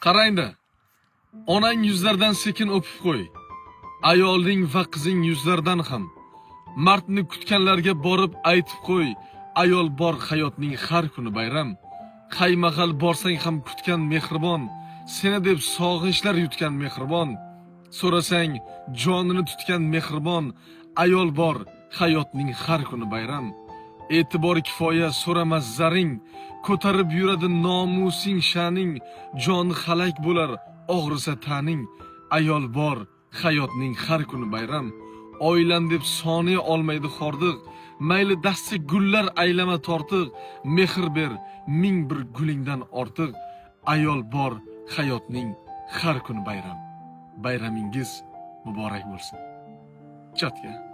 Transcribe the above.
Qarangda, onang yuzlardan sekin o'pib qo'y. Ayolning va qizing yuzlardan ham. Mardni kutganlarga borib aytib qo'y, ayol bor hayotning har kuni bayram. Qaymaqal borsang ham kutgan mehribon, seni deb sog'inchlar yutgan mehribon. So'rasang jonini tutgan mehribon, ayol bor hayotning har kuni bayram. E'tibor kifoya so'ramas zaring, ko'tarib yuradi nomusing sha'ning, joni halak bo'lar og'risa taning. Ayol bor hayotning har kuni bayram. Oilam deb soniya olmaydi hordiq, mayli dasti gullar aylama tortiq, mehr ber ming bir gulingdan ortiq. Ayol bor hayotning har kuni bayram. Bayramingiz muborak bo'lsin. Chatga.